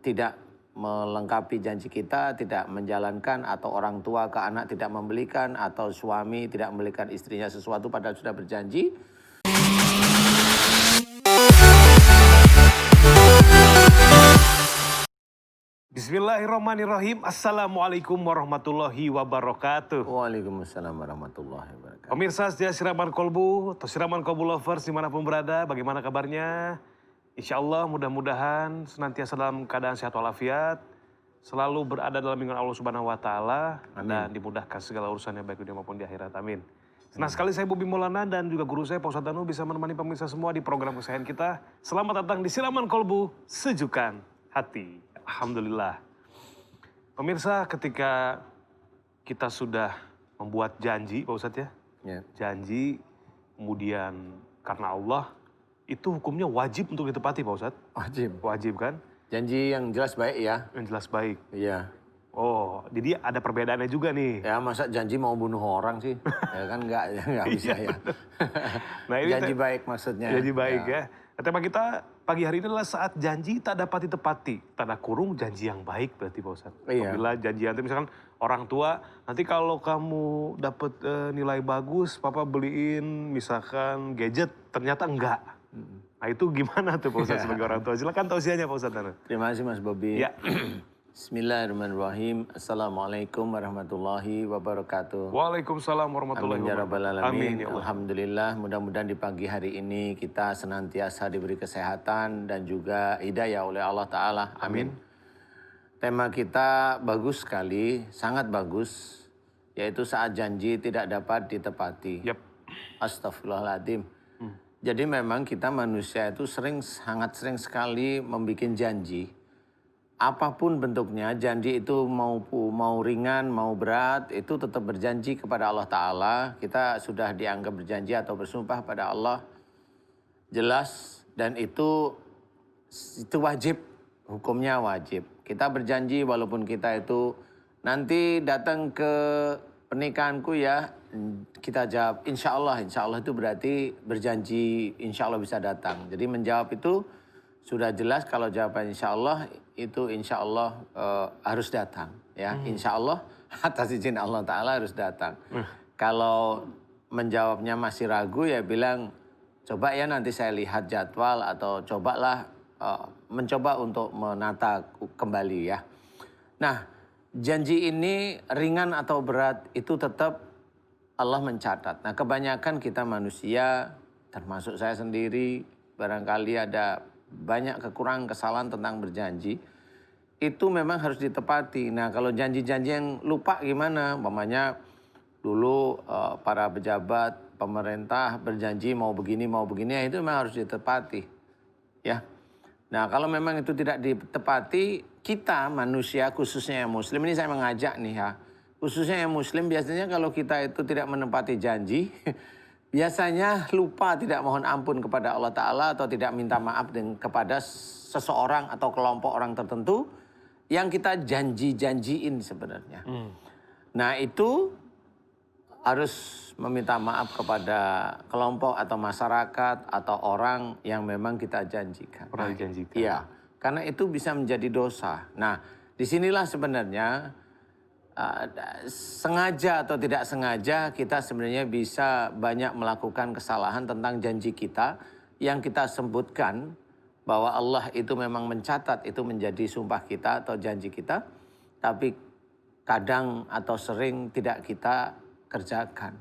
tidak melengkapi janji kita, tidak menjalankan, atau orang tua ke anak tidak membelikan, atau suami tidak membelikan istrinya sesuatu padahal sudah berjanji. Bismillahirrahmanirrahim. Assalamualaikum warahmatullahi wabarakatuh. Waalaikumsalam warahmatullahi wabarakatuh. Pemirsa setia Siraman Kolbu atau Siraman Kolbu Lovers dimanapun berada, bagaimana kabarnya? Insya Allah mudah-mudahan senantiasa dalam keadaan sehat walafiat, selalu berada dalam lindungan Allah Subhanahu Wa Taala dan dimudahkan segala urusannya baik dunia maupun di akhirat. Amin. Senang sekali saya Bobi Maulana dan juga guru saya Pak Ustadz Danu bisa menemani pemirsa semua di program kesayangan kita. Selamat datang di Siraman Kolbu, sejukan hati. Alhamdulillah. Pemirsa, ketika kita sudah membuat janji, Pak Ustadz ya, janji, kemudian karena Allah, itu hukumnya wajib untuk ditepati, Pak Ustadz? Wajib. Wajib kan? Janji yang jelas baik ya. Yang jelas baik. Iya. Oh, jadi ada perbedaannya juga nih. Ya masa janji mau bunuh orang sih? Ya kan nggak bisa ya. Nah, ini janji baik maksudnya. Janji baik ya. Tema kita pagi hari ini adalah saat janji tak dapat ditepati. Tanda kurung janji yang baik berarti Pak Ustadz. Iya. Apabila janji nanti misalkan orang tua, nanti kalau kamu dapat nilai bagus, papa beliin misalkan gadget, ternyata enggak. Nah itu gimana tuh Pak Ustadz sebagai orang tua? Silakan tausiahnya Pak Ustadz. Terima kasih Mas Bobi. Ya. Bismillahirrahmanirrahim. Assalamualaikum warahmatullahi wabarakatuh. Waalaikumsalam warahmatullahi Amin ya rabbal wabarakatuh. alamin. Amin ya Allah. Alhamdulillah, mudah-mudahan di pagi hari ini kita senantiasa diberi kesehatan dan juga hidayah oleh Allah Ta'ala. Amin. Tema kita bagus sekali, sangat bagus, yaitu saat janji tidak dapat ditepati. Yap. Astagfirullahaladzim. Jadi memang kita manusia itu sangat sering sekali membuat janji. Apapun bentuknya, janji itu mau ringan, mau berat, itu tetap berjanji kepada Allah Ta'ala. Kita sudah dianggap berjanji atau bersumpah pada Allah. Jelas, dan itu wajib, hukumnya wajib. Kita berjanji walaupun kita itu nanti datang ke pernikahanku ya, kita jawab insya Allah itu berarti berjanji insya Allah bisa datang. Jadi menjawab itu sudah jelas, kalau jawaban insya Allah itu insya Allah harus datang ya. Insya Allah atas izin Allah Ta'ala harus datang. Kalau menjawabnya masih ragu ya bilang coba ya nanti saya lihat jadwal, atau cobalah mencoba untuk menata kembali ya. Nah, janji ini ringan atau berat itu tetap Allah mencatat. Nah, kebanyakan kita manusia, termasuk saya sendiri, barangkali ada banyak kekurangan, kesalahan tentang berjanji. Itu memang harus ditepati. Nah, kalau janji-janji yang lupa gimana? Umpamanya dulu para pejabat pemerintah berjanji mau begini, ya itu memang harus ditepati. Ya. Nah, kalau memang itu tidak ditepati, kita manusia khususnya yang muslim, ini saya mengajak nih ya, khususnya yang muslim biasanya kalau kita itu tidak menepati janji, biasanya lupa tidak mohon ampun kepada Allah Ta'ala atau tidak minta maaf kepada seseorang atau kelompok orang tertentu yang kita janji-janjiin sebenarnya. Nah itu harus meminta maaf kepada kelompok atau masyarakat atau orang yang memang kita janjikan. Pernah dijanjikan. Iya, karena itu bisa menjadi dosa. Nah disinilah sebenarnya sengaja atau tidak sengaja kita sebenarnya bisa banyak melakukan kesalahan tentang janji kita yang kita sebutkan bahwa Allah itu memang mencatat itu menjadi sumpah kita atau janji kita, tapi kadang atau sering tidak kita kerjakan.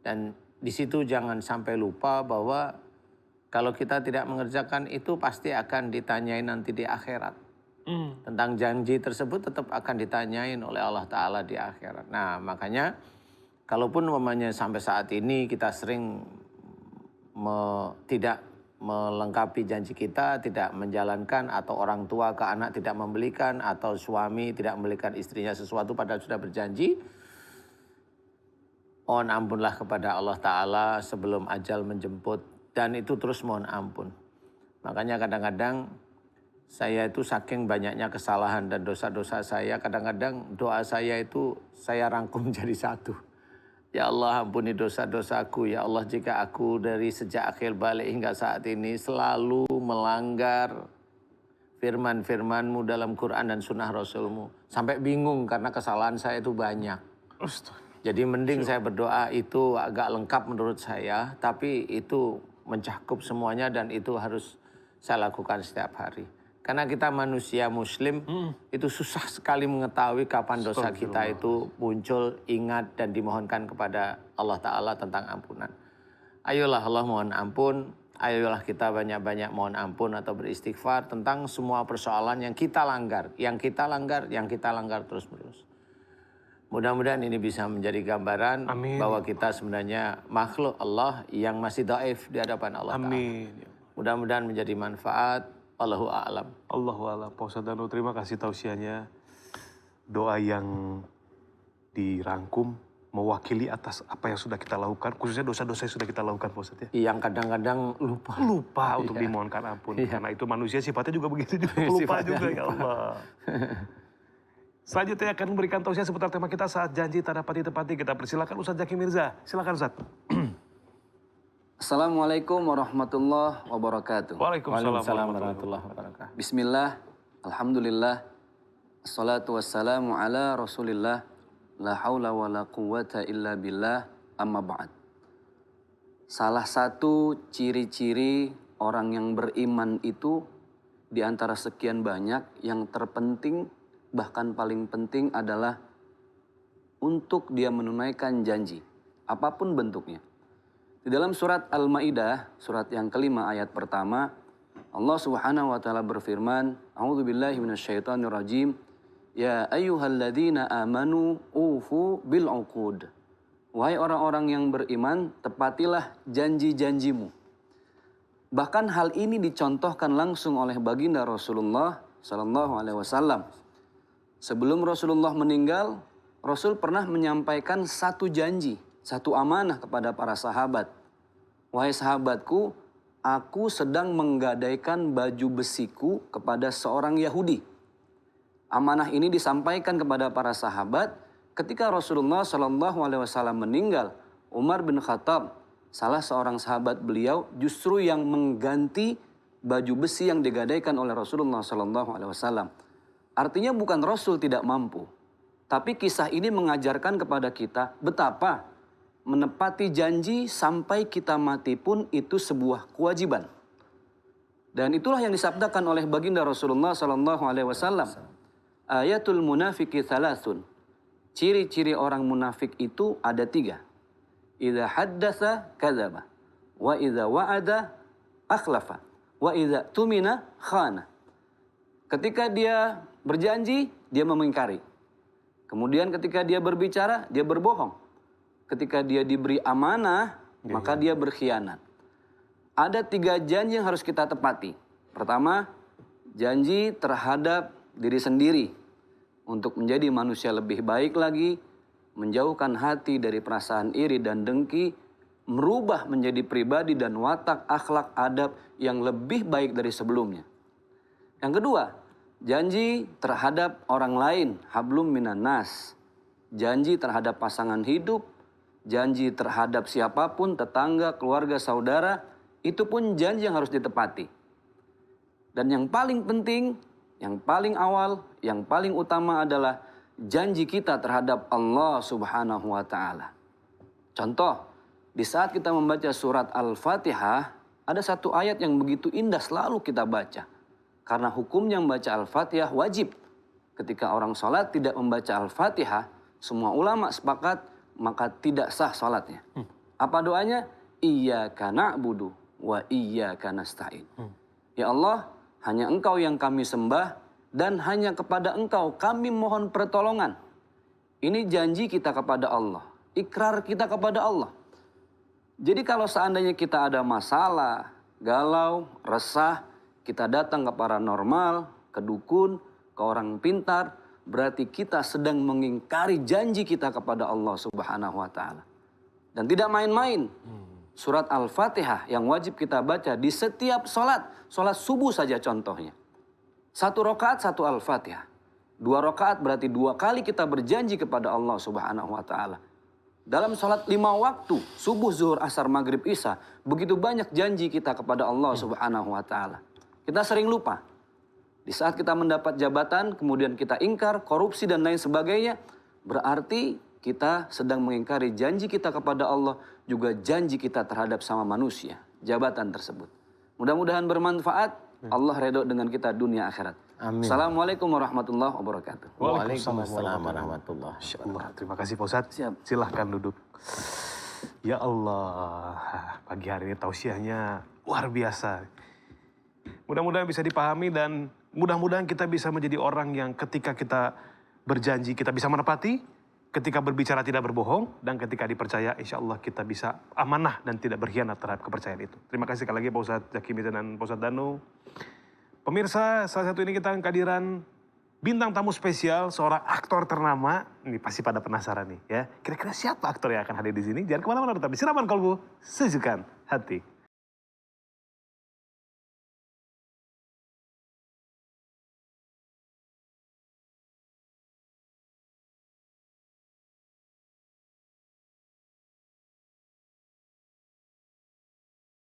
Dan di situ jangan sampai lupa bahwa kalau kita tidak mengerjakan itu pasti akan ditanyain nanti di akhirat. Tentang janji tersebut tetap akan ditanyain oleh Allah Ta'ala di akhirat. Nah makanya kalaupun umpamanya sampai saat ini kita sering tidak melengkapi janji kita, tidak menjalankan, atau orang tua ke anak tidak membelikan, atau suami tidak membelikan istrinya sesuatu padahal sudah berjanji, mohon ampunlah kepada Allah Ta'ala sebelum ajal menjemput. Dan itu terus mohon ampun. Makanya kadang-kadang saya itu saking banyaknya kesalahan dan dosa-dosa saya, kadang-kadang doa saya itu saya rangkum jadi satu. Ya Allah, ampuni dosa-dosaku. Ya Allah, jika aku dari sejak akhir balik hingga saat ini selalu melanggar firman-firman-Mu dalam Quran dan sunnah Rasul-Mu. Sampai bingung karena kesalahan saya itu banyak. Jadi mending saya berdoa itu agak lengkap menurut saya, tapi itu mencakup semuanya dan itu harus saya lakukan setiap hari. Karena kita manusia muslim, itu susah sekali mengetahui kapan dosa kita itu muncul, ingat, dan dimohonkan kepada Allah Ta'ala tentang ampunan. Ayolah Allah mohon ampun, ayolah kita banyak-banyak mohon ampun atau beristighfar tentang semua persoalan yang kita langgar, yang kita langgar terus-menerus. Mudah-mudahan ini bisa menjadi gambaran bahwa kita sebenarnya makhluk Allah yang masih dhaif di hadapan Allah Ta'ala. Mudah-mudahan menjadi manfaat. Allahu a'lam. Allahu a'lam. Pak Ustadz Danu, terima kasih tausiahnya. Doa yang dirangkum mewakili atas apa yang sudah kita lakukan, khususnya dosa-dosa yang sudah kita lakukan, Pak Ustadz ya. Yang kadang-kadang lupa. Lupa untuk dimohonkan ampun. Karena itu manusia sifatnya juga begitu juga. Lupa juga ya Allah. Selanjutnya akan memberikan tausiah seputar tema kita saat janji tak dapat ditepati. Kita persilakan Ustadz Zaki Mirza. Silakan Ustadz. Assalamualaikum warahmatullahi wabarakatuh. Waalaikumsalam warahmatullahi wabarakatuh. Bismillah, alhamdulillah, assalatu wassalamu ala rasulillah, la hawla wa la quwwata illa billah, amma ba'd. Salah satu ciri-ciri orang yang beriman itu di antara sekian banyak yang terpenting, bahkan paling penting adalah untuk dia menunaikan janji, apapun bentuknya. Di dalam surat Al-Maidah, surat yang kelima ayat pertama, Allah Subhanahu wa taala berfirman, A'udzubillahi minasyaitonirrajim, ya ayyuhalladzina amanu ufu bil uqud. Wahai orang-orang yang beriman, tepatilah janji-janjimu. Bahkan hal ini dicontohkan langsung oleh baginda Rasulullah sallallahu alaihi wasallam. Sebelum Rasulullah meninggal, Rasul pernah menyampaikan satu janji, satu amanah kepada para sahabat. Wahai sahabatku, aku sedang menggadaikan baju besiku kepada seorang Yahudi. Amanah ini disampaikan kepada para sahabat ketika Rasulullah SAW meninggal. Umar bin Khattab, salah seorang sahabat beliau, justru yang mengganti baju besi yang digadaikan oleh Rasulullah SAW. Artinya bukan Rasul tidak mampu, tapi kisah ini mengajarkan kepada kita betapa menepati janji sampai kita mati pun itu sebuah kewajiban. Dan itulah yang disabdakan oleh baginda Rasulullah SAW. Ayatul munafiki thalathun. Ciri-ciri orang munafik itu ada 3. Idza haddatsa kadzaba, wa idza wa'ada akhlafa, wa idza tumina khana. Ketika dia berjanji, dia memingkari. Kemudian ketika dia berbicara, dia berbohong. Ketika dia diberi amanah, maka dia berkhianat. Ada 3 janji yang harus kita tepati. Pertama, janji terhadap diri sendiri untuk menjadi manusia lebih baik lagi, menjauhkan hati dari perasaan iri dan dengki, merubah menjadi pribadi dan watak akhlak adab yang lebih baik dari sebelumnya. Yang kedua, janji terhadap orang lain, hablum minan nas. Janji terhadap pasangan hidup, janji terhadap siapapun, tetangga, keluarga, saudara, itu pun janji yang harus ditepati. Dan yang paling penting, yang paling awal, yang paling utama adalah janji kita terhadap Allah Subhanahu wa taala. Contoh, di saat kita membaca surat Al-Fatihah, ada satu ayat yang begitu indah selalu kita baca. Karena hukumnya membaca Al-Fatihah wajib. Ketika orang sholat tidak membaca Al-Fatihah, semua ulama sepakat maka tidak sah sholatnya. Apa doanya? Iyyaka na'budu wa iyyaka nasta'in. Ya Allah, hanya Engkau yang kami sembah dan hanya kepada Engkau kami mohon pertolongan. Ini janji kita kepada Allah, ikrar kita kepada Allah. Jadi kalau seandainya kita ada masalah, galau, resah, kita datang ke paranormal, ke dukun, ke orang pintar, berarti kita sedang mengingkari janji kita kepada Allah Subhanahu wa taala. Dan tidak main-main. Surat Al-Fatihah yang wajib kita baca di setiap sholat. Sholat subuh saja contohnya. 1 rakaat 1 Al-Fatihah. 2 rakaat berarti 2 kali kita berjanji kepada Allah Subhanahu wa taala. Dalam sholat 5 waktu, subuh, zuhur, asar, maghrib, isya, begitu banyak janji kita kepada Allah Subhanahu wa taala. Kita sering lupa. Di Di saat kita mendapat jabatan, kemudian kita ingkar, korupsi dan lain sebagainya, berarti kita sedang mengingkari janji kita kepada Allah, juga janji kita terhadap sama manusia, jabatan tersebut. Mudah-mudahan bermanfaat, Allah redho dengan kita dunia akhirat. Amin. Assalamualaikum warahmatullahi wabarakatuh. Waalaikumsalam warahmatullahi wabarakatuh. Allah, terima kasih Pak Ustadz. Siap. Silahkan duduk. Ya Allah, pagi hari ini tausiahnya luar biasa. Mudah-mudahan bisa dipahami dan mudah-mudahan kita bisa menjadi orang yang ketika kita berjanji kita bisa menepati, ketika berbicara tidak berbohong, dan ketika dipercaya insya Allah kita bisa amanah dan tidak berkhianat terhadap kepercayaan itu. Terima kasih sekali lagi Pak Ustadz Zaki Mizan dan Pak Ustadz Danu. Pemirsa, salah satu ini kita kehadiran bintang tamu spesial, seorang aktor ternama. Ini pasti pada penasaran nih ya. Kira-kira siapa aktor yang akan hadir di sini? Jangan kemana-mana, tetap di Siraman Kolbu, Sejukan Hati.